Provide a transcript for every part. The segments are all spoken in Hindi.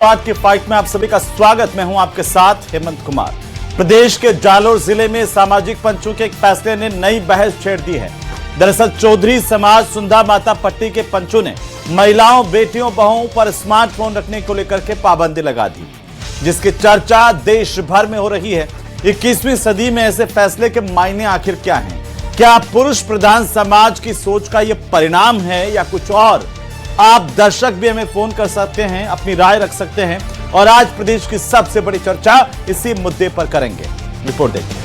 आज की फाइट में आप सभी का स्वागत। मैं हूं आपके साथ हेमंत कुमार। प्रदेश के जालोर जिले में सामाजिक पंचों के एक फैसले ने नई बहस छेड़ दी है। दरअसल चौधरी समाज सुंधा माता पट्टी के पंचों ने महिलाओं, बेटियों, बहुओं पर स्मार्टफोन रखने को लेकर के पाबंदी लगा दी, जिसकी चर्चा देश भर में हो रही है। 21वीं सदी में ऐसे फैसले के मायने आखिर क्या हैं? क्या पुरुष प्रधान समाज की सोच का यह परिणाम है या कुछ और? आप दर्शक भी हमें फोन कर सकते हैं, अपनी राय रख सकते हैं और आज प्रदेश की सबसे बड़ी चर्चा इसी मुद्दे पर करेंगे। रिपोर्ट देखिए।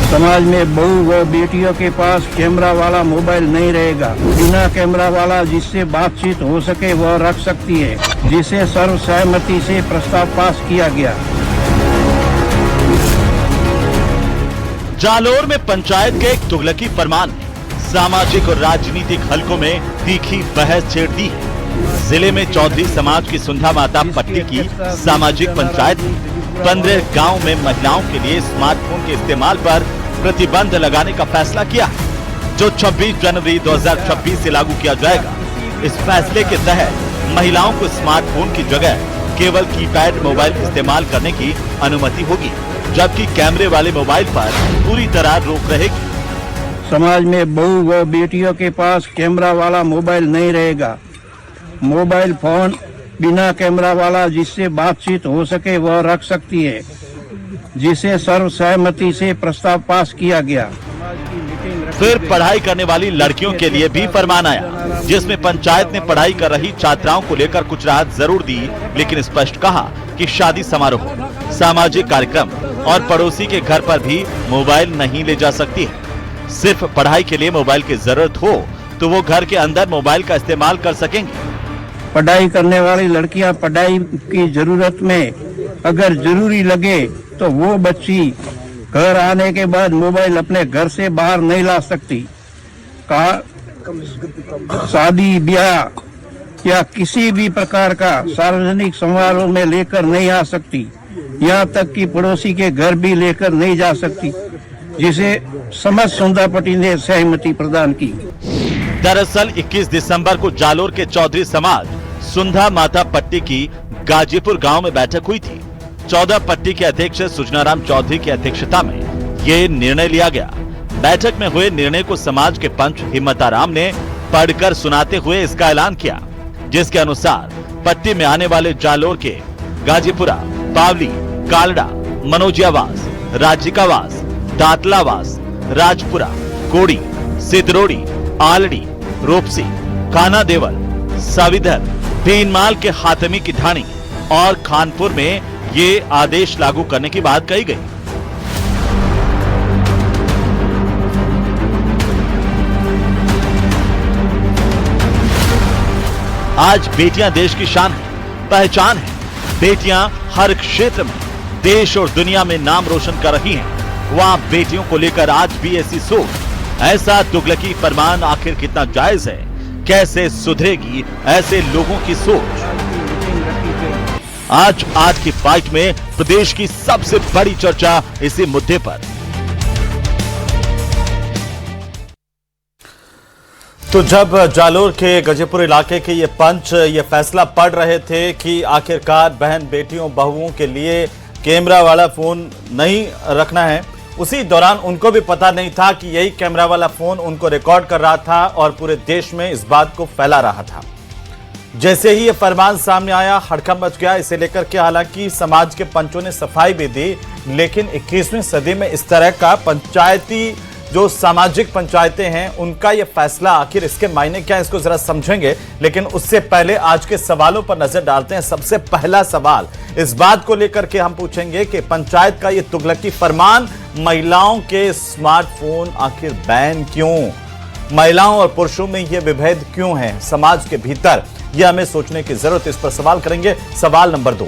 समाज में बहू व बेटियों के पास कैमरा वाला मोबाइल नहीं रहेगा। बिना कैमरा वाला जिससे बातचीत हो सके वह रख सकती है, जिसे सर्वसहमति से प्रस्ताव पास किया गया। जालोर में पंचायत के एक तुगलकी फरमान ने सामाजिक और राजनीतिक हलकों में तीखी बहस छेड़ दी है। जिले में चौधरी समाज की सुंधा माता पट्टी की सामाजिक पंचायत ने 15 गांव में महिलाओं के लिए स्मार्टफोन के इस्तेमाल पर प्रतिबंध लगाने का फैसला किया है, जो 26 जनवरी 2026 से लागू किया जाएगा। इस फैसले के तहत महिलाओं को स्मार्टफोन की जगह केवल कीपैड मोबाइल इस्तेमाल करने की अनुमति होगी, जबकि कैमरे वाले मोबाइल पर पूरी तरह रोक रहेगी। समाज में बहू व बेटियों के पास कैमरा वाला मोबाइल नहीं रहेगा। मोबाइल फोन बिना कैमरा वाला जिससे बातचीत हो सके वह रख सकती है, जिसे सर्वसहमति से प्रस्ताव पास किया गया। फिर पढ़ाई करने वाली लड़कियों के लिए भी फरमान आया, जिसमें पंचायत ने पढ़ाई कर रही छात्राओं को लेकर कुछ राहत जरूर दी, लेकिन स्पष्ट कहा कि शादी समारोह, सामाजिक कार्यक्रम और पड़ोसी के घर पर भी मोबाइल नहीं ले जा सकती है। सिर्फ पढ़ाई के लिए मोबाइल की जरूरत हो तो वो घर के अंदर मोबाइल का इस्तेमाल कर सकेंगे। पढ़ाई करने वाली लड़कियां पढ़ाई की जरूरत में अगर जरूरी लगे तो वो बच्ची घर आने के बाद मोबाइल अपने घर से बाहर नहीं ला सकती। शादी, ब्याह या किसी भी प्रकार का सार्वजनिक समारोह में लेकर नहीं आ सकती। यहाँ तक कि पड़ोसी के घर भी लेकर नहीं जा सकती, जिसे समाज सुंधा पट्टी ने सहमति प्रदान की। दरअसल 21 दिसंबर को जालोर के चौधरी समाज सुंधा माता पट्टी की गाजीपुर गांव में बैठक हुई थी। 14 पट्टी के अध्यक्ष सुजनाराम चौधरी की अध्यक्षता में ये निर्णय लिया गया। बैठक में हुए निर्णय को समाज के पंच हिम्मताराम ने पढ़कर सुनाते हुए इसका ऐलान किया, जिसके अनुसार पट्टी में आने वाले जालोर के गाजीपुरा, पावली, कालड़ा, मनोजियावास, राजिकावास, दातलावास, राजपुरा, कोड़ी, सिद्धरोड़ी, आलड़ी, रोपसी, कानादेवल, साविधर, भीनमाल के हातमी की ढाणी और खानपुर में ये आदेश लागू करने की बात कही गई। आज बेटियां देश की शान है, पहचान है। बेटियां हर क्षेत्र में देश और दुनिया में नाम रोशन कर रही हैं। वहां बेटियों को लेकर आज भी ऐसी सोच, ऐसा तुगलकी फरमान आखिर कितना जायज है? कैसे सुधरेगी ऐसे लोगों की सोच? आज की फाइट में प्रदेश की सबसे बड़ी चर्चा इसी मुद्दे पर। तो जब जालोर के गजेपुर इलाके के ये पंच ये फैसला पढ़ रहे थे कि आखिरकार बहन बेटियों बहुओं के लिए कैमरा वाला फोन नहीं रखना है, उसी दौरान उनको भी पता नहीं था कि यही कैमरा वाला फोन उनको रिकॉर्ड कर रहा था और पूरे देश में इस बात को फैला रहा था। जैसे ही ये फरमान सामने आया, हड़कंप मच गया। इसे लेकर के हालांकि समाज के पंचों ने सफाई भी दी, लेकिन 21वीं सदी में इस तरह का पंचायती जो सामाजिक पंचायतें हैं उनका ये फैसला आखिर इसके मायने क्या है, इसको जरा समझेंगे। लेकिन उससे पहले आज के सवालों पर नजर डालते हैं। सबसे पहला सवाल इस बात को लेकर के हम पूछेंगे कि पंचायत का ये तुगलकी फरमान, महिलाओं के स्मार्टफोन आखिर बैन क्यों? महिलाओं और पुरुषों में ये विभेद क्यों है समाज के भीतर? यह हमें सोचने की जरूरत, इस पर सवाल करेंगे। सवाल नंबर 2,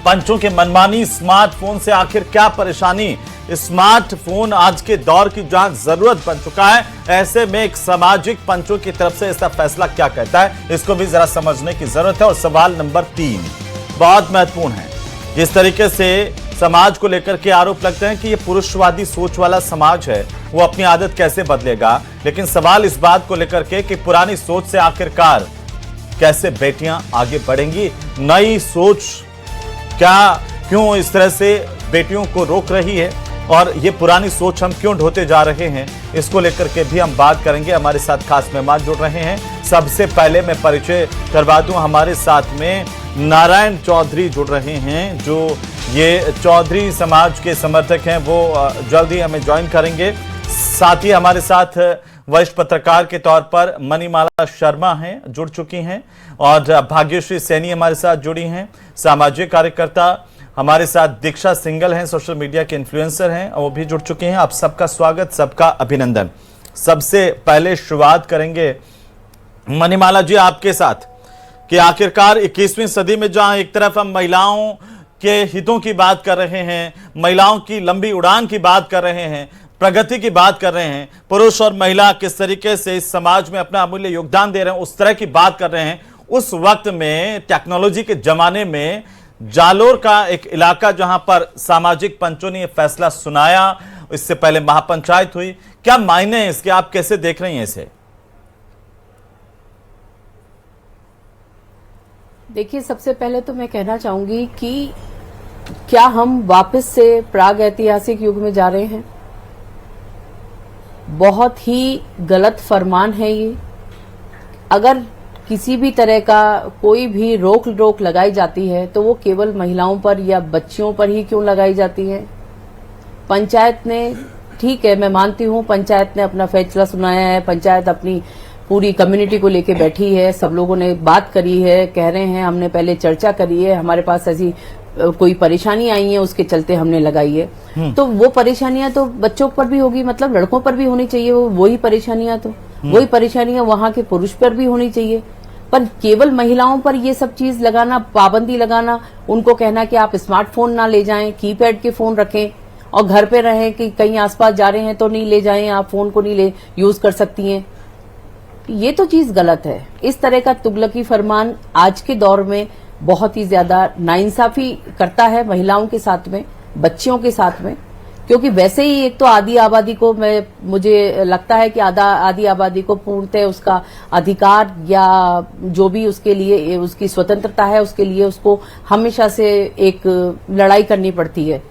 पंचों के मनमानी स्मार्टफोन से आखिर क्या परेशानी? स्मार्टफोन आज के दौर की जहां जरूरत बन चुका है, ऐसे में एक सामाजिक पंचों की तरफ से इसका फैसला क्या कहता है, इसको भी जरा समझने की जरूरत है। और सवाल नंबर 3 बहुत महत्वपूर्ण है। जिस तरीके से समाज को लेकर के आरोप लगते हैं कि ये पुरुषवादी सोच वाला समाज है, वो अपनी आदत कैसे बदलेगा। लेकिन सवाल इस बात को लेकर के कि पुरानी सोच से आखिरकार कैसे बेटियां आगे बढ़ेंगी, नई सोच क्यों इस तरह से बेटियों को रोक रही है और ये पुरानी सोच हम क्यों ढोते जा रहे हैं, इसको लेकर के भी हम बात करेंगे। हमारे साथ खास मेहमान जुड़ रहे हैं। सबसे पहले मैं परिचय करवा दूं, हमारे साथ में नारायण चौधरी जुड़ रहे हैं, जो ये चौधरी समाज के समर्थक हैं, वो जल्दी हमें ज्वाइन करेंगे। साथ ही हमारे साथ वरिष्ठ पत्रकार के तौर पर मणिमाला शर्मा हैं, जुड़ चुकी हैं, और भाग्यश्री सैनी हमारे साथ जुड़ी हैं, सामाजिक कार्यकर्ता। हमारे साथ दीक्षा सिंगल हैं, सोशल मीडिया के इन्फ्लुएंसर हैं, वो भी जुड़ चुके हैं। आप सबका स्वागत, सबका अभिनंदन। सबसे पहले शुरुआत करेंगे मणिमाला जी आपके साथ कि आखिरकार 21वीं सदी में जहां एक तरफ हम महिलाओं के हितों की बात कर रहे हैं, महिलाओं की लंबी उड़ान की बात कर रहे हैं, प्रगति की बात कर रहे हैं, पुरुष और महिला किस तरीके से इस समाज में अपना अमूल्य योगदान दे रहे हैं, उस तरह की बात कर रहे हैं, उस वक्त में टेक्नोलॉजी के जमाने में जालोर का एक इलाका जहां पर सामाजिक पंचों ने यह फैसला सुनाया, इससे पहले महापंचायत हुई, क्या मायने हैं इसके, आप कैसे देख रही हैं इसे? देखिए, सबसे पहले तो मैं कहना चाहूंगी कि क्या हम वापस से प्राग ऐतिहासिक युग में जा रहे हैं? बहुत ही गलत फरमान है ये। अगर किसी भी तरह का कोई भी रोक लगाई जाती है तो वो केवल महिलाओं पर या बच्चियों पर ही क्यों लगाई जाती है? पंचायत ने, ठीक है, मैं मानती हूँ पंचायत ने अपना फैसला सुनाया है, पंचायत अपनी पूरी कम्युनिटी को लेके बैठी है, सब लोगों ने बात करी है, कह रहे हैं हमने पहले चर्चा करी है, हमारे पास ऐसी कोई परेशानी आई है उसके चलते हमने लगाई है। तो वो परेशानियां तो बच्चों पर भी होगी, मतलब लड़कों पर भी होनी चाहिए वही परेशानियां, तो वही परेशानियां वहां के पुरुष पर भी होनी चाहिए। पर केवल महिलाओं पर ये सब चीज लगाना, पाबंदी लगाना, उनको कहना कि आप स्मार्टफोन ना ले जाएं, कीपैड के फोन रखें और घर पे रहें, कि कहीं आसपास जा रहे हैं तो नहीं ले जाएं, आप फोन को नहीं ले यूज कर सकती हैं, ये तो चीज गलत है। इस तरह का तुगलकी फरमान आज के दौर में बहुत ही ज्यादा नाइंसाफी करता है महिलाओं के साथ में, बच्चियों के साथ में, क्योंकि वैसे ही एक तो आदि आबादी को, मुझे लगता है कि आदि आबादी को पूर्णतः उसका अधिकार या जो भी उसके लिए उसकी स्वतंत्रता है, उसके लिए उसको हमेशा से एक लड़ाई करनी पड़ती है,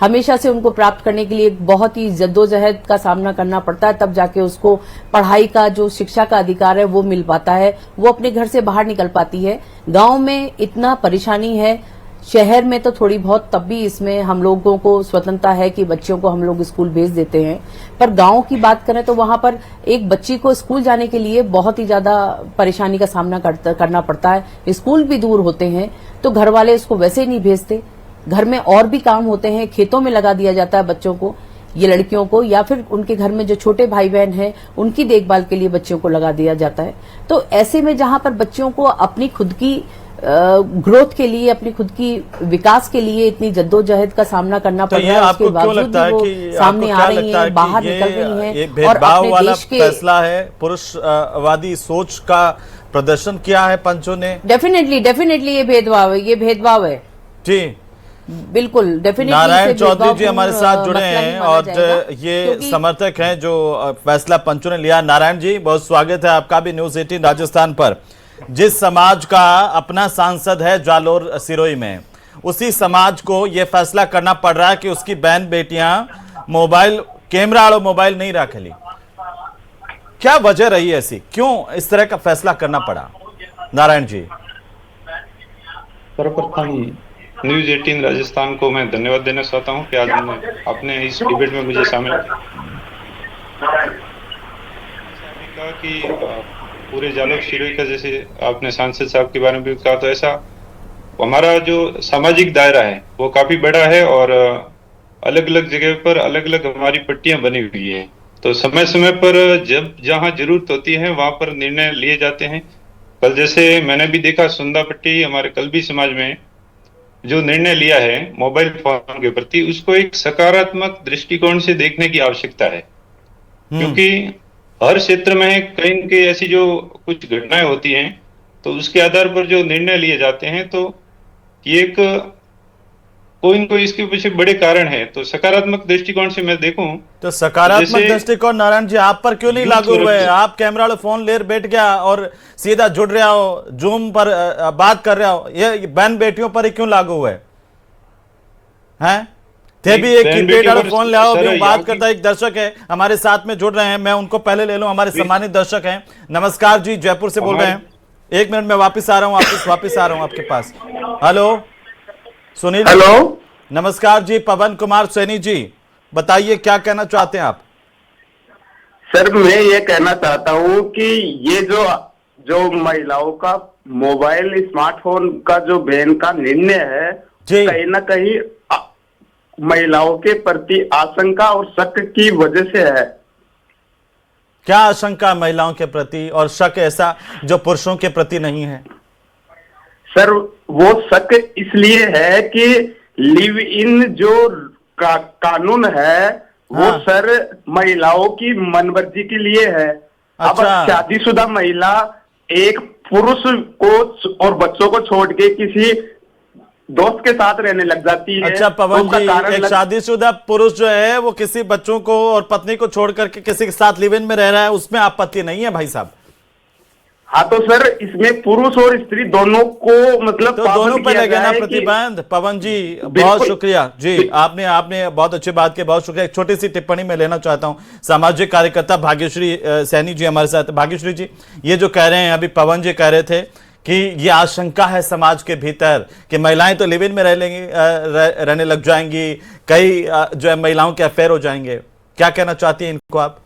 हमेशा से उनको प्राप्त करने के लिए एक बहुत ही जद्दोजहद का सामना करना पड़ता है, तब जाके उसको पढ़ाई का, जो शिक्षा का अधिकार है वो मिल पाता है, वो अपने घर से बाहर निकल पाती है। गांव में इतना परेशानी है, शहर में तो थोड़ी बहुत, तब भी इसमें हम लोगों को स्वतंत्रता है कि बच्चियों को हम लोग स्कूल भेज देते हैं। पर गांव की बात करें तो वहां पर एक बच्ची को स्कूल जाने के लिए बहुत ही ज्यादा परेशानी का सामना करना पड़ता है। स्कूल भी दूर होते हैं तो घर वाले उसको वैसे ही नहीं भेजते, घर में और भी काम होते हैं, खेतों में लगा दिया जाता है बच्चों को, ये लड़कियों को, या फिर उनके घर में जो छोटे भाई बहन हैं उनकी देखभाल के लिए बच्चियों को लगा दिया जाता है। तो ऐसे में जहां पर बच्चियों को अपनी खुद की ग्रोथ के लिए, अपनी खुद की विकास के लिए इतनी जद्दोजहद का सामना करना पड़ रहा है, उसके बावजूद भी वो सामने आ रही हैं, बाहर निकल रही हैं और अपने देश के फैसला है, पुरुषवादी सोच का प्रदर्शन किया है पंचों ने। डेफिनेटली ये भेदभाव है जी, बिल्कुल, डेफिनेटली। नारायण चौधरी जी हमारे साथ जुड़े हैं और ये समर्थक हैं जो फैसला पंचों ने लिया। नारायण जी, बहुत स्वागत है आपका भी न्यूज 18 राजस्थान पर। जिस समाज का अपना सांसद है जालोर सिरोही में, उसी समाज को यह फैसला करना पड़ रहा है कि उसकी बहन बेटियां मोबाइल, कैमरा वालों मोबाइल नहीं रखेली। क्या वजह रही ऐसी, क्यों इस तरह का फैसला करना पड़ा? नारायण जी। सर्वप्रथम न्यूज 18 राजस्थान को मैं धन्यवाद देना चाहता हूं कि आज आपने इस डिबेट में मुझे शामिल किया। कि पूरे जालोर सिरोही का, जैसे आपने सांसद साहब के बारे में भी कहा, तो ऐसा हमारा जो सामाजिक दायरा है वो काफी बड़ा है और अलग अलग जगह पर अलग अलग हमारी पट्टियां बनी हुई है। तो समय समय पर जब जहां जरूरत होती है वहां पर निर्णय लिए जाते हैं। कल जैसे मैंने भी देखा, सुंदा पट्टी हमारे कल्बी समाज में जो निर्णय लिया है मोबाइल फोन के प्रति, उसको एक सकारात्मक दृष्टिकोण से देखने की आवश्यकता है, क्योंकि हर क्षेत्र में कहीं न कहीं ऐसी जो कुछ घटनाएं होती हैं तो उसके आधार पर जो निर्णय लिए जाते हैं, तो ये एक कोई न कोई इसके पीछे बड़े कारण है। तो सकारात्मक दृष्टिकोण से मैं देखूं तो सकारात्मक जैसे दृष्टिकोण नारायण जी आप पर क्यों नहीं यूथ लागू हुए? सुरक्षा। आप कैमरा वाला फोन ले बैठ गया और सीधा जुड़ रहा हो, जूम पर बात कर रहा हो, ये बहन बेटियों पर ही क्यों लागू हुए हैं? थे भी एक बहन कीपैड बेटियों वाला पर फोन ले आओ। सर, अभी बात यहाँ करता एक दर्शक है हमारे साथ में जुड़ रहे हैं, मैं उनको पहले ले लूं। हमारे सम्मानित दर्शक हैं। नमस्कार जी, जयपुर से बोल रहे हैं। एक मिनट में वापस आ रहा हूं, वापस आ रहा हूं आपके पास। हेलो सुनील। हेलो, नमस्कार जी, पवन कुमार सैनी जी, बताइए क्या कहना चाहते हैं आप? सर मैं ये कहना चाहता हूँ कि ये जो जो महिलाओं का मोबाइल स्मार्टफोन का जो बैन का निर्णय है, जी। कहीं ना कहीं महिलाओं के प्रति आशंका और शक की वजह से है। क्या आशंका महिलाओं के प्रति और शक ऐसा जो पुरुषों के प्रति नहीं है? सर वो शक इसलिए है कि लिव इन जो कानून है वो हाँ। सर महिलाओं की मनमर्जी के लिए है। अब अच्छा। शादीशुदा महिला एक पुरुष को और बच्चों को छोड़ के किसी दोस्त के साथ रहने लग जाती है। अच्छा तो पवन उसका जी, कारण एक शादीशुदा पुरुष जो है वो किसी बच्चों को और पत्नी को छोड़ करके किसी के साथ लिव इन में रह रहा है, उसमें आपत्ति नहीं है भाई साहब? हाँ तो सर इसमें पुरुष और स्त्री दोनों को मतलब तो पाबंद दोनों पे किया लगे गया ना है कि- प्रतिबंध। पवन जी बहुत बिल्कुल। शुक्रिया जी, आपने बहुत अच्छी बात की, बहुत शुक्रिया। एक छोटी सी टिप्पणी मैं लेना चाहता हूं। सामाजिक कार्यकर्ता भाग्यश्री सैनी जी हमारे साथ। भाग्यश्री जी, ये जो कह रहे हैं अभी पवन जी कह रहे थे कि ये आशंका है समाज के भीतर कि महिलाएं तो लिव इन में रहने लग जाएंगी, कई जो है महिलाओं के अफेयर हो जाएंगे। क्या कहना चाहती हैं इनको आप?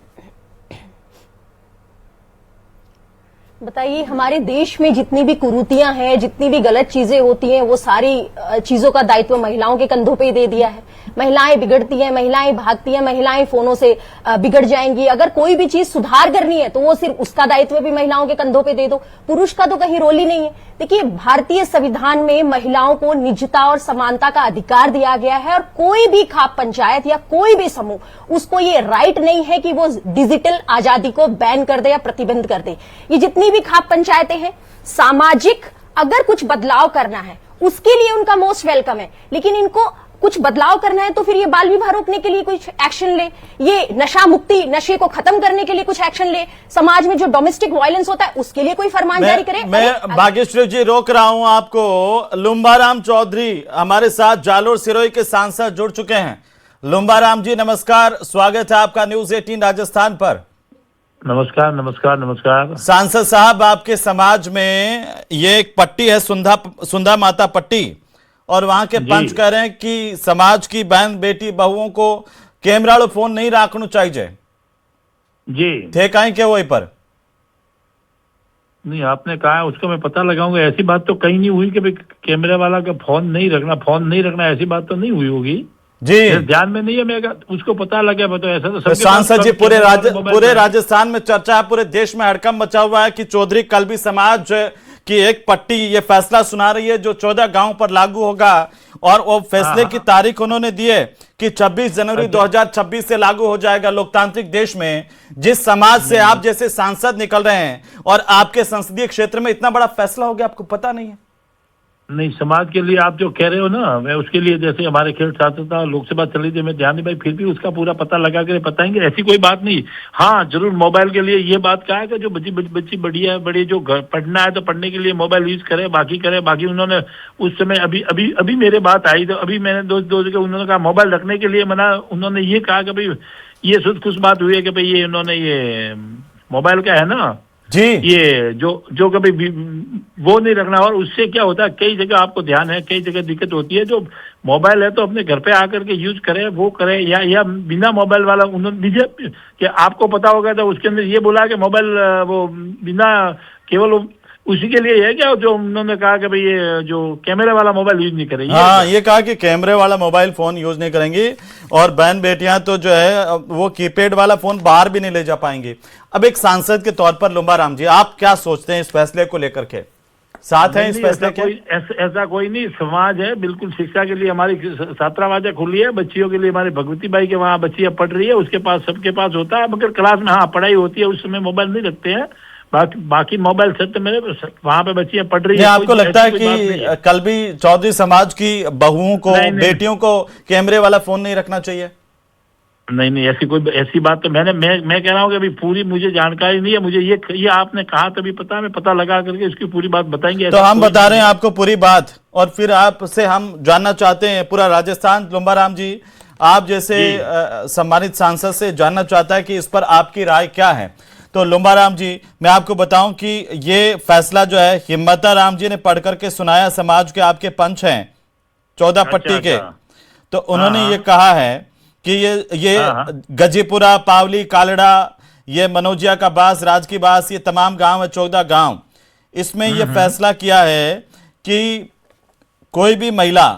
बताइए, हमारे देश में जितनी भी कुरीतियां हैं, जितनी भी गलत चीजें होती हैं, वो सारी चीजों का दायित्व महिलाओं के कंधों पे ही दे दिया है। महिलाएं बिगड़ती हैं, महिलाएं भागती हैं, महिलाएं फोनों से बिगड़ जाएंगी। अगर कोई भी चीज सुधार करनी है तो वो सिर्फ उसका दायित्व भी महिलाओं के कंधों पे दे दो। पुरुष का तो कहीं रोल ही नहीं है। देखिए, भारतीय संविधान में महिलाओं को निजता और समानता का अधिकार दिया गया है और कोई भी खाप पंचायत या कोई भी समूह उसको ये राइट नहीं है कि वो डिजिटल आजादी को बैन कर दे या प्रतिबंध कर दे। ये जितनी भी खाप पंचायतें हैं, सामाजिक अगर कुछ बदलाव करना है उसके लिए उनका मोस्ट वेलकम है, लेकिन इनको कुछ बदलाव करना है तो फिर ये बाल विवाह रोकने के लिए कुछ एक्शन ले, ये नशा मुक्ति, नशे को खत्म करने के लिए कुछ एक्शन ले, समाज में जो डोमेस्टिक वायलेंस होता है उसके लिए कोई फरमान जारी करे। मैं भाग्यश्री जी रोक रहा हूं आपको। लुम्बाराम चौधरी हमारे साथ जालोर सिरोही के सांसद जुड़ चुके हैं। लुम्बाराम जी नमस्कार, स्वागत है आपका न्यूज 18 राजस्थान पर। नमस्कार नमस्कार नमस्कार। सांसद साहब, आपके समाज में ये एक पट्टी है सुंधा माता पट्टी, और वहां के पंच कह रहे हैं कि समाज की बहन बेटी बहुओं को कैमरा वाला फोन नहीं रखना चाहिए जी। थे कहीं के वही पर? नहीं, आपने कहा है उसको मैं पता लगाऊंगा। ऐसी बात तो कहीं नहीं हुई कि भाई कैमरे वाला का फोन नहीं रखना, ऐसी बात तो नहीं हुई होगी जी। ध्यान में नहीं है। मैं उसको पता लगा तो ऐसा तो तो सांसद जी, पूरे राजस्थान में चर्चा है, पूरे देश में हड़कंप मचा हुआ है कि चौधरी कल्बी समाज की एक पट्टी ये फैसला सुना रही है जो 14 गांव पर लागू होगा, और वो फैसले की तारीख उन्होंने दी है कि 26 जनवरी 2026 से लागू हो जाएगा। लोकतांत्रिक देश में जिस समाज से आप जैसे सांसद निकल रहे हैं और आपके संसदीय क्षेत्र में इतना बड़ा फैसला हो गया, आपको पता नहीं है? नहीं, समाज के लिए आप जो कह रहे हो ना, मैं उसके लिए जैसे हमारे खेल छात्र था, लोकसभा चली थी, मैं ध्यान नहीं भाई, फिर भी उसका पूरा पता लगा कर बताएंगे, ऐसी कोई बात नहीं। हाँ जरूर मोबाइल के लिए ये बात कहा है कि जो बच्ची बढ़िया बड़ी जो घर पढ़ना है तो पढ़ने के लिए मोबाइल यूज करे, बाकी उन्होंने उस समय अभी मेरे बात आई तो अभी मैंने दोस्त के उन्होंने कहा मोबाइल रखने के लिए मना। उन्होंने ये कहा कि भाई ये शुद्ध खुश बात हुई है कि भाई ये उन्होंने ये मोबाइल का है ना जी, ये जो कभी वो नहीं रखना। और उससे क्या होता है, कई जगह आपको ध्यान है, कई जगह दिक्कत होती है। जो मोबाइल है तो अपने घर पे आकर के यूज करे, वो करे, या बिना मोबाइल वाला उन्होंने कि आपको पता होगा तो उसके अंदर ये बोला कि मोबाइल वो बिना केवल उसी के लिए है क्या, जो उन्होंने कहा कि भाई ये जो कैमरे वाला मोबाइल यूज नहीं करेंगे। हाँ, ये कहा कि कैमरे वाला मोबाइल फोन यूज नहीं करेंगी, और बहन बेटियां तो जो है वो कीपैड वाला फोन बाहर भी नहीं ले जा पाएंगी। अब एक सांसद के तौर पर लुम्बाराम जी, आप क्या सोचते हैं इस फैसले को लेकर के? साथ है इस फैसले के? ऐसा कोई नहीं, समाज है बिल्कुल। शिक्षा के लिए हमारी छात्रावासें खुली है, बच्चियों के लिए हमारी भगवती बाई के वहाँ बच्चियां पढ़ रही है, उसके पास सबके पास होता है, मगर क्लास में हाँ पढ़ाई होती है, उस समय मोबाइल नहीं रखते हैं। बाकी मोबाइल सेट तो मेरे वहां पे बच्चियां पढ़ रही नहीं, है। आपको लगता है कि कल भी चौधरी समाज की बहुओं को, नहीं, नहीं। बेटियों को कैमरे वाला फोन नहीं रखना चाहिए? नहीं, ऐसी बात तो मैं कह रहा हूँ कि अभी पूरी मुझे जानकारी नहीं है। मुझे ये आपने कहा तभी पता, मैं पता लगा करके इसकी पूरी बात बताएंगे। तो हम बता रहे हैं आपको पूरी बात, और फिर आपसे हम जानना चाहते हैं, पूरा राजस्थान लुम्बाराम जी आप जैसे सम्मानित सांसद से जानना चाहता है कि इस पर आपकी राय क्या है। तो लुम्बाराम जी, मैं आपको बताऊं कि ये फैसला जो है हिम्मता राम जी ने पढ़ करके सुनाया, समाज के आपके पंच हैं 14 पट्टी के। तो उन्होंने ये कहा है कि ये गजीपुरा, पावली, कालड़ा, ये मनोजिया का बास, राज की बास, ये तमाम गांव है, 14 गांव, इसमें ये फैसला किया है कि कोई भी महिला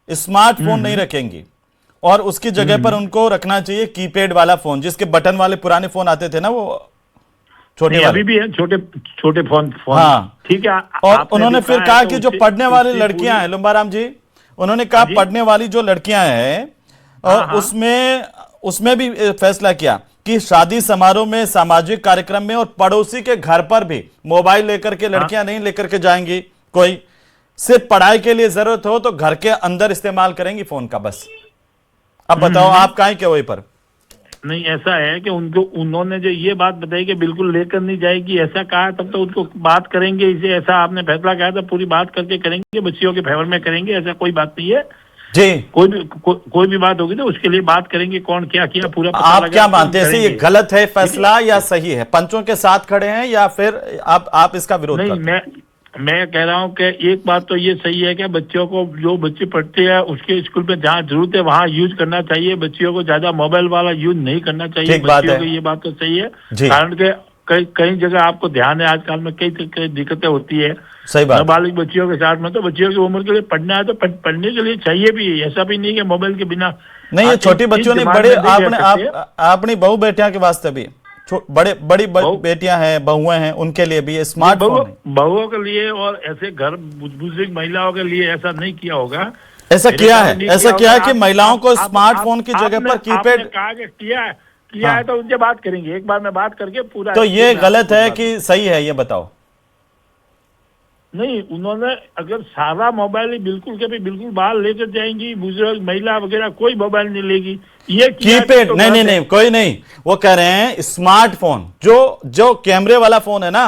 स्मार्टफोन नहीं रखेंगी और उसकी जगह पर उनको रखना चाहिए कीपैड वाला फोन, जिसके बटन वाले पुराने फोन आते थे ना, वो छोटे वाले। अभी भी है छोटे फोन। हाँ, ठीक है। और उन्होंने फिर कहा कि जो पढ़ने वाली लड़कियां हैं, लुम्बाराम जी, उन्होंने कहा पढ़ने वाली जो लड़कियां हैं और उसमें भी फैसला किया कि शादी समारोह में, सामाजिक कार्यक्रम में और पड़ोसी के घर पर भी मोबाइल लेकर के लड़कियां नहीं लेकर के जाएंगी। कोई सिर्फ पढ़ाई के लिए जरूरत हो तो घर के अंदर इस्तेमाल करेंगी फोन का, बस। अब बताओ आप काहे के वही पर? नहीं, ऐसा है कि उन्होंने जो ये बात बताई कि बिल्कुल लेकर नहीं जाएगी, ऐसा कहा, तब तो उनको बात करेंगे। इसे ऐसा आपने फैसला किया था, पूरी बात करके करेंगे, बच्चियों के फेवर में करेंगे, ऐसा कोई बात नहीं है जी। कोई भी बात होगी तो उसके लिए बात करेंगे, कौन क्या किया पूरा पता आप क्या मानते हैं, ये गलत है फैसला या सही है? पंचों के साथ खड़े हैं या फिर आप इसका विरोध करते हैं? मैं कह रहा हूं कि एक बात तो ये सही है कि बच्चों को, जो बच्चे पढ़ते हैं उसके स्कूल में जहाँ जरूरत है वहाँ यूज करना चाहिए। बच्चियों को ज्यादा मोबाइल वाला यूज नहीं करना चाहिए बच्चियों को, ये बात तो सही है। कारण के कई जगह आपको ध्यान है आजकल में कई दिक्कतें होती है। सही बात। नाबालिग बच्चियों के साथ में, तो बच्चियों की उम्र के लिए पढ़ना है तो पढ़ने के लिए चाहिए भी, ऐसा भी नहीं कि मोबाइल के बिना नहीं। ये छोटी बच्चियों ने बड़े, आपने बहू बेटियां के वास्ते भी, बड़ी बेटियां हैं, बहुएं हैं, उनके लिए भी स्मार्टफोन, बहुओं के लिए और ऐसे घर बुजुर्ग महिलाओं के लिए ऐसा नहीं किया होगा। ऐसा किया है कि महिलाओं को स्मार्टफोन की जगह पर कीपैड कहा कि किया है तो उनसे बात करेंगे, एक बार मैं बात करके पूरा। तो ये गलत है कि सही है, ये बताओ। नहीं, उन्होंने अगर सारा मोबाइल ही बिल्कुल के भी बिल्कुल बाहर लेकर जाएंगी, बुजुर्ग महिला वगैरह कोई मोबाइल नहीं लेगी, ये कीपैड तो नहीं, कोई नहीं। वो कह रहे हैं स्मार्टफोन, जो कैमरे वाला फोन है ना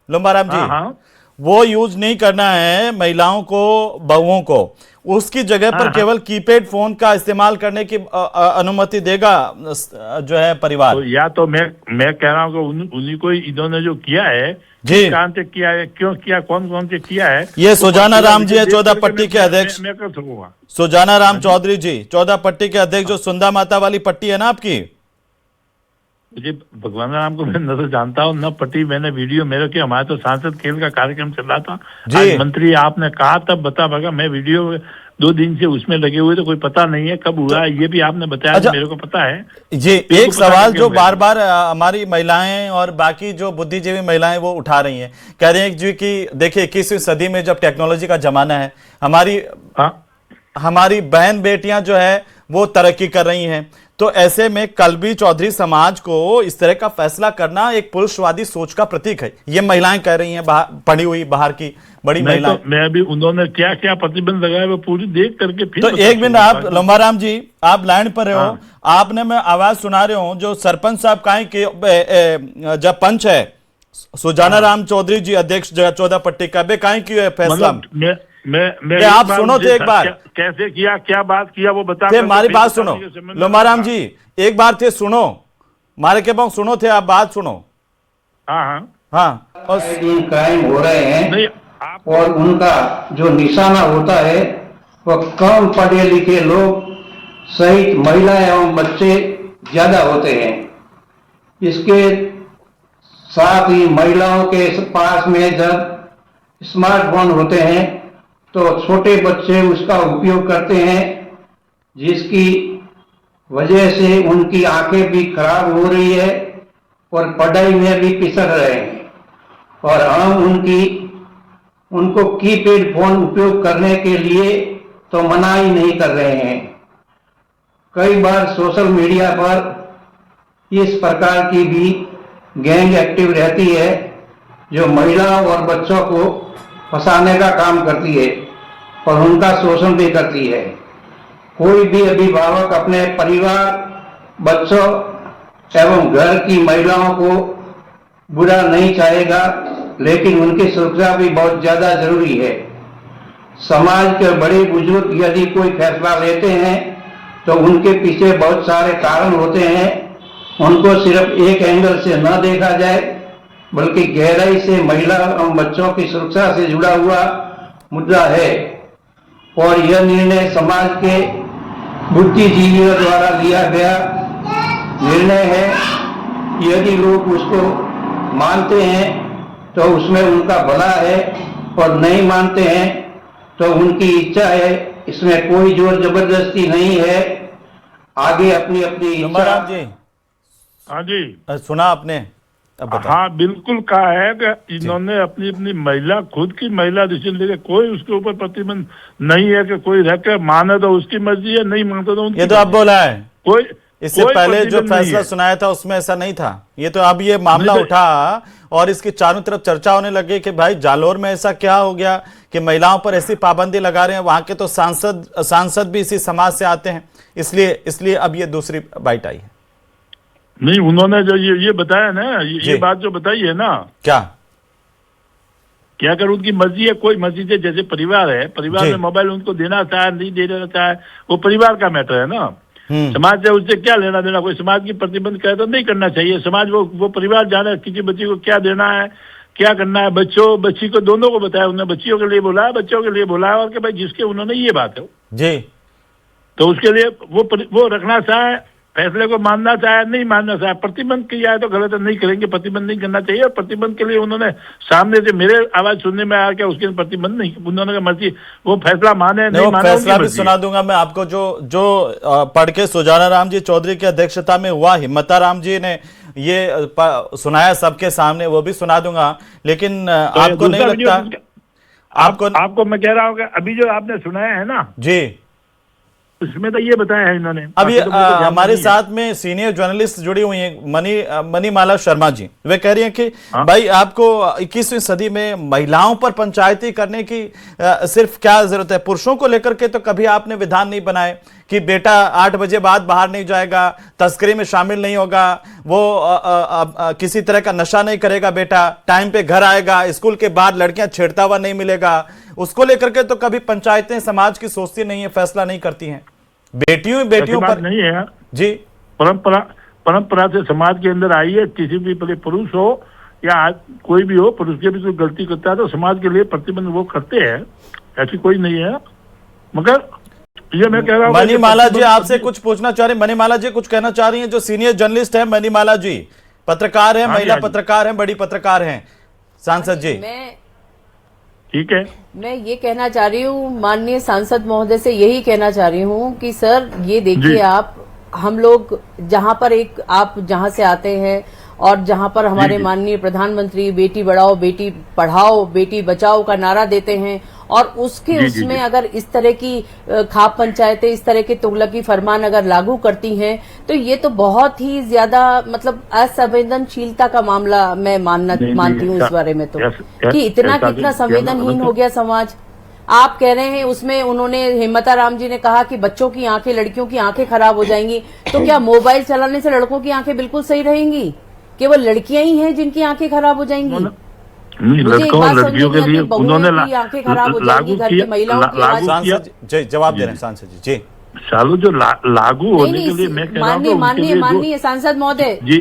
लुम्बाराम जी, वो यूज नहीं करना है महिलाओं को, बहुओं को। उसकी जगह पर केवल कीपैड फोन का इस्तेमाल करने की अनुमति देगा जो है परिवार। तो या तो मैं कह रहा हूँ कि उन्हीं को इन्होंने जो किया है जी, काम से किया है, क्यों किया, कौन से किया है। ये सुजाना राम जी है 14 पट्टी के अध्यक्ष, मैं कर सकूंगा। सुजाना राम चौधरी जी 14 पट्टी के अध्यक्ष, जो सुंदा माता वाली पट्टी है ना आपकी। मुझे भगवान राम को मैं नजर जानता हूँ न पट्टी, मैंने वीडियो मेरे के, हमारे तो सांसद खेल का कार्यक्रम चल रहा था आज, मंत्री आपने कहा तब बता पागा, मैं वीडियो 2 दिन से उसमें लगे हुए, तो कोई पता नहीं है कब हुआ, ये भी आपने बताया। अच्छा, मेरे को पता है जी। एक सवाल जो बार बार हमारी महिलाएं और बाकी जो बुद्धिजीवी महिलाएं वो उठा रही हैं, कह रहे हैं जी कि देखिए 21वीं सदी में जब टेक्नोलॉजी का जमाना है, हमारी बहन बेटियां जो है वो तरक्की कर रही हैं, तो ऐसे में कल भी चौधरी समाज को इस तरह का फैसला करना एक पुरुषवादी सोच का प्रतीक है, ये महिलाएं कह रही हैं, पढ़ी हुई बाहर की बड़ी महिलाएं। मैं अभी उन्होंने क्या क्या प्रतिबंध लगाया वो पूरी देख करके फिर। तो एक मिनट आप लुम्बाराम जी, आप लाइन पर रहे हो, आपने, मैं आवाज सुना रहे हूं, जो सरपंच साहब कहें कि जब पंच है सुजाना राम चौधरी जी अध्यक्ष 14 पट्टी का, कहें क्यों है फैसला? मैं आप सुनो थे एक बार, कैसे किया, क्या बात किया वो बता। हमारी बात सुनो लुम्बाराम जी, एक बार थे सुनो, मारे के बाद सुनो थे, आप बात सुनो। हाँ, और क्राइम हो रहे हैं और उनका जो निशाना होता है वह कम पढ़े लिखे लोग सहित महिलाएं एवं बच्चे ज्यादा होते हैं। इसके साथ ही महिलाओं के पास में जब स्मार्टफोन होते हैं तो छोटे बच्चे उसका उपयोग करते हैं, जिसकी वजह से उनकी आंखें भी खराब हो रही है और पढ़ाई में भी पिछड़ रहे हैं। और हम उनको कीपैड फोन उपयोग करने के लिए तो मना ही नहीं कर रहे हैं। कई बार सोशल मीडिया पर इस प्रकार की भी गैंग एक्टिव रहती है जो महिलाओं और बच्चों को फंसाने का काम करती है और उनका शोषण भी करती है। कोई भी अभिभावक अपने परिवार, बच्चों एवं घर की महिलाओं को बुरा नहीं चाहेगा, लेकिन उनकी सुरक्षा भी बहुत ज्यादा जरूरी है। समाज के बड़े बुजुर्ग यदि कोई फैसला लेते हैं तो उनके पीछे बहुत सारे कारण होते हैं। उनको सिर्फ एक एंगल से न देखा जाए, बल्कि गहराई से महिला एवं बच्चों की सुरक्षा से जुड़ा हुआ मुद्दा है और यह निर्णय समाज के बुद्धिजीवियों द्वारा लिया गया निर्णय है। यदि लोग उसको मानते हैं तो उसमें उनका भला है और नहीं मानते हैं तो उनकी इच्छा है। इसमें कोई जोर जबरदस्ती नहीं है। आगे अपनी अपनी इच्छा। जी, हाँ जी, सुना आपने? अब बताओ। हाँ बिल्कुल कहा है कि इन्होंने अपनी अपनी महिला, खुद की महिला डिसीजन लेके कोई उसके ऊपर प्रतिबंध नहीं है कि कोई रहकर माने तो उसकी मर्जी है, नहीं मानते तो उनकी। ये तो आप बोला है। कोई इससे पहले जो फैसला सुनाया था उसमें ऐसा नहीं था। ये तो अब ये मामला उठा और इसकी चारों तरफ चर्चा होने लगी कि भाई जालोर में ऐसा क्या हो गया कि महिलाओं पर ऐसी पाबंदी लगा रहे हैं। वहां के तो सांसद भी इसी समाज से आते हैं, इसलिए अब ये दूसरी बाइट आई है। नहीं, उन्होंने जो ये बताया ना, ये बात जो बताई है ना, क्या अगर उनकी मर्जी है, कोई मर्जी से, जैसे परिवार है, परिवार में मोबाइल उनको देना चाहे नहीं देना चाहे वो परिवार का मैटर है ना। समाज से उससे क्या लेना देना। कोई समाज की प्रतिबंध करे तो नहीं करना चाहिए। समाज वो परिवार जाने किसी बच्ची को क्या देना है, क्या करना है। बच्ची को दोनों को बताया, उन्होंने बच्चियों के लिए बोला है, बच्चों के लिए बोला है, और कि भाई जिसके उन्होंने ये बात है जी, तो उसके लिए वो रखना चाहे, फैसले को मानना चाहे नहीं मानना चाहे। प्रतिबंध किया है तो गलत है, नहीं करेंगे, प्रतिबंध नहीं करना चाहिए। और प्रतिबंध के लिए उन्होंने सामने से मेरे आवाज सुनने में आया क्या उसके प्रतिबंध नहीं, उन्होंने मर्जी वो फैसला माने नहीं माने। फैसला भी सुना दूंगा मैं आपको, जो पढ़ के सुजाना राम जी चौधरी की अध्यक्षता में हुआ, हिम्मता राम जी ने ये सुनाया सबके सामने, वो भी सुना दूंगा। लेकिन आपको नहीं लगता? आपको मैं कह रहा हूँ अभी जो आपने सुनाया है ना जी, उसमें तो ये बताया है इन्होंने। अभी तो हमारे साथ में सीनियर जर्नलिस्ट जुड़ी हुई हैं मणिमाला शर्मा जी। वे कह रही हैं कि भाई आपको 21वीं सदी में महिलाओं पर पंचायती करने की सिर्फ क्या जरूरत है? पुरुषों को लेकर के तो कभी आपने विधान नहीं बनाए कि बेटा 8 बजे बाद बाहर नहीं जाएगा, तस्करी में शामिल नहीं होगा, वो किसी तरह का नशा नहीं करेगा, बेटा टाइम पे घर आएगा, स्कूल के बाद लड़कियां छेड़ता हुआ नहीं मिलेगा। उसको लेकर के तो कभी पंचायतें समाज की सोचती नहीं है, फैसला नहीं करती हैं। बेटियों पर नहीं है जी। परंपरा से समाज के अंदर आई है। किसी भी पुरुष हो या कोई भी हो, पुरुष के भी कोई गलती करता है तो समाज के लिए प्रतिबंध वो करते हैं, ऐसी कोई नहीं है। मगर ये मैं कह रहा हूँ, मणिमाला जी आपसे कुछ पूछना चाह रहे हैं। मणिमाला जी कुछ कहना चाह रही हैं, जो सीनियर जर्नलिस्ट है मणिमाला जी, पत्रकार है, महिला पत्रकार है, बड़ी पत्रकार है। सांसद जी ठीक है, मैं ये कहना चाह रही हूँ माननीय सांसद महोदय से, यही कहना चाह रही हूँ कि सर ये देखिए, आप हम लोग जहाँ पर आप जहाँ से आते हैं और जहाँ पर हमारे माननीय प्रधानमंत्री बेटी बढ़ाओ बेटी पढ़ाओ बेटी बचाओ का नारा देते हैं, और उसमें अगर इस तरह की खाप पंचायतें इस तरह के तुगलकी फरमान अगर लागू करती हैं तो ये तो बहुत ही ज्यादा मतलब असंवेदनशीलता का मामला मैं मानती हूँ इस बारे में, तो कि कितना संवेदनहीन हो गया समाज। आप कह रहे हैं उसमें उन्होंने हिम्मता राम जी ने कहा कि बच्चों की आंखें, लड़कियों की आंखें खराब हो जाएंगी, तो क्या मोबाइल चलाने से लड़कों की आंखें बिल्कुल सही रहेंगी? केवल लड़कियां ही हैं जिनकी आंखें खराब हो जाएंगी? लड़कों लड़कियों के लिए उन्होंने लागू किया। जवाब दे रहे हैं सांसद जी। चालू जो लागू होने के लिए मैं कह रहा हूँ, माननीय सांसद महोदय जी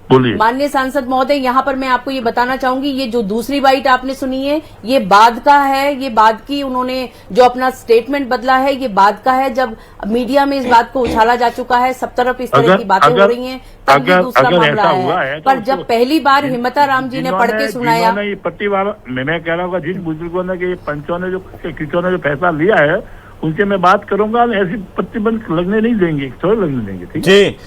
बोलिए। माननीय सांसद महोदय, यहाँ पर मैं आपको ये बताना चाहूंगी, ये जो दूसरी बाइट आपने सुनी है ये बाद का है, ये बाद की उन्होंने जो अपना स्टेटमेंट बदला है ये बाद का है, जब मीडिया में इस बात को उछाला जा चुका है, सब तरफ इस तरह की बातें हो रही हैं, तब ये दूसरा मामला है। पर जब पहली बार हिम्मता राम जी ने पढ़ के सुनाया, पट्टी वाला मैं कह रहा हूँ जिन बुजुर्गों ने कि पंचों ने जो फैसला लिया है उनसे मैं बात करूंगा, ऐसी प्रतिबंध लगने नहीं देंगे, थोड़े लगने देंगे। ठीक जी।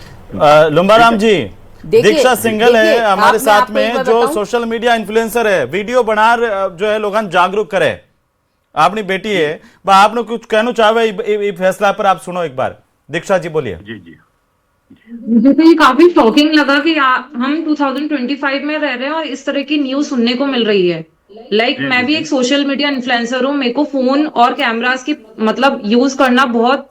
लुम्बाराम जी, दीक्षा सिंघल है हमारे साथ में, जो सोशल मीडिया इन्फ्लुएंसर है, वीडियो बना जो है लोगन जागरूक करे। अपनी बेटी है, आपने कुछ कहना चाहे फैसला पर आप सुनो एक बार। दीक्षा जी बोलिए। जी मुझे तो ये काफी शॉकिंग लगा कि हम 2025 में रह रहे हैं और इस तरह की न्यूज सुनने को मिल रही है। मैं भी एक सोशल मीडिया इन्फ्लुएंसर हूँ, मेरे को फोन और कैमरास की मतलब यूज करना बहुत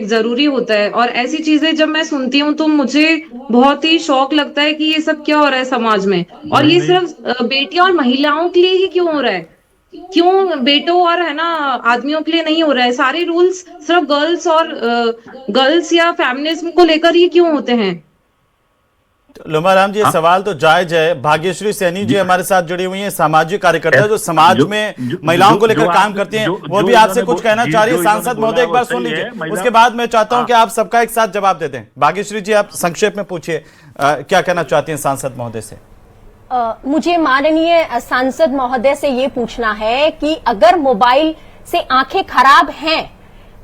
जरूरी होता है, और ऐसी चीजें जब मैं सुनती हूँ तो मुझे बहुत ही शौक लगता है कि ये सब क्या हो रहा है समाज में, और ये सिर्फ बेटियों और महिलाओं के लिए ही क्यों हो रहा है, क्यों बेटों और है ना आदमियों के लिए नहीं हो रहा है। सारे रूल्स सिर्फ गर्ल्स या फेमिनिज्म को लेकर ही क्यों होते हैं। लोमाराम जी, ये सवाल तो जायज है। भाग्यश्री सैनी जी हमारे साथ जुड़ी हुई हैं, सामाजिक कार्यकर्ता जो समाज में महिलाओं को लेकर काम करती हैं, वो भी आपसे कुछ कहना चाह रही है। सांसद महोदय एक बार सुन लीजिए, उसके बाद मैं चाहता हूं कि आप सबका एक साथ जवाब दे दें। भाग्यश्री जी, आप संक्षेप में पूछिए, क्या कहना चाहती हैं सांसद महोदय से। मुझे माननीय सांसद महोदय से ये पूछना है कि अगर मोबाइल से आंखें खराब हैं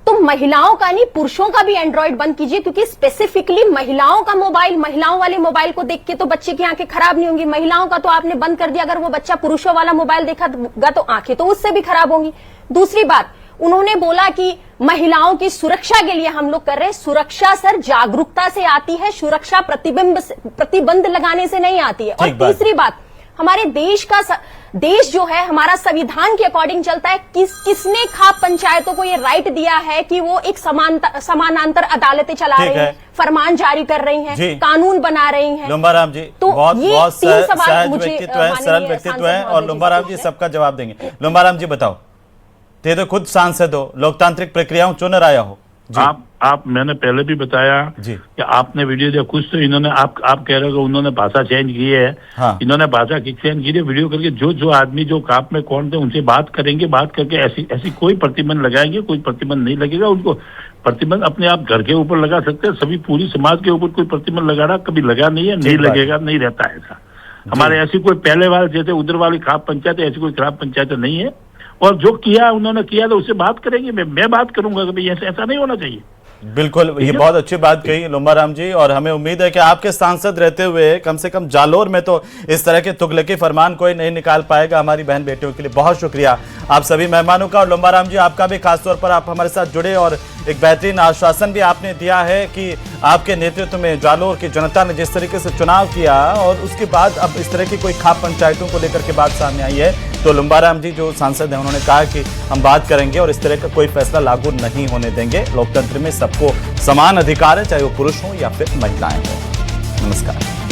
तो महिलाओं का नहीं, पुरुषों का भी एंड्रॉइड बंद कीजिए, क्योंकि स्पेसिफिकली महिलाओं का मोबाइल, महिलाओं वाले मोबाइल को देख के तो बच्चे की आंखें खराब नहीं होंगी। महिलाओं का तो आपने बंद कर दिया, अगर वो बच्चा पुरुषों वाला मोबाइल देखेगा तो आंखें तो उससे भी खराब होंगी। दूसरी बात, उन्होंने बोला कि महिलाओं की सुरक्षा के लिए हम लोग कर रहे हैं। सुरक्षा सर जागरूकता से आती है, सुरक्षा प्रतिबंध लगाने से नहीं आती है। और तीसरी बात, हमारे देश जो है हमारा संविधान के अकॉर्डिंग चलता है। किसने खाप पंचायतों को ये राइट दिया है कि वो एक समानांतर अदालतें चला रही हैं, फरमान जारी कर रही हैं, कानून बना रही हैं। लोम्बाराम जी, तो बहुत सहज व्यक्तित्व है, सरल व्यक्तित्व है, और लोम्बाराम जी सबका जवाब देंगे। लोम्बाराम जी बताओ, ये तो खुद सांसद हो, लोकतांत्रिक प्रक्रियाओं चुन रहा हो। आप मैंने पहले भी बताया कि आपने वीडियो देखा, कुछ तो इन्होंने आप कह रहे हो उन्होंने भाषा चेंज की है। हाँ। इन्होंने भाषा की चेंज की है, वीडियो करके जो आदमी जो काप में कौन थे उनसे बात करेंगे, बात करके ऐसी कोई प्रतिबंध लगाएंगे, कोई प्रतिबंध नहीं लगेगा। उनको प्रतिबंध अपने आप घर के ऊपर लगा सकते हैं, सभी पूरी समाज के ऊपर कोई प्रतिबंध लगा रहा कभी लगा नहीं है, नहीं लगेगा, नहीं रहता है ऐसा। हमारे ऐसी कोई पहले वाले जैसे उधर वाली खराब पंचायत, ऐसी कोई खराब पंचायत नहीं है। और जो किया उन्होंने किया तो उससे बात करेंगे, मैं बात करूंगा कि भाई ऐसा नहीं होना चाहिए। बिल्कुल, ये बहुत अच्छी बात कही लोम्बाराम जी, और हमें उम्मीद है कि आपके सांसद रहते हुए कम से कम जालोर में तो इस तरह के तुगलकी फरमान कोई नहीं निकाल पाएगा हमारी बहन बेटियों के लिए। बहुत शुक्रिया आप सभी मेहमानों का, और लोम्बाराम जी आपका भी खासतौर पर, आप हमारे साथ जुड़े और एक बेहतरीन आश्वासन भी आपने दिया है कि आपके नेतृत्व में जालोर की जनता ने जिस तरीके से चुनाव किया और उसके बाद अब इस तरह की कोई खाप पंचायतों को लेकर के बात सामने आई है, तो लोम्बाराम जी जो सांसद हैं उन्होंने कहा कि हम बात करेंगे और इस तरह का कोई फैसला लागू नहीं होने देंगे। लोकतंत्र में सबको समान अधिकार है, चाहे वो पुरुष हो या फिर महिलाएं हों। नमस्कार।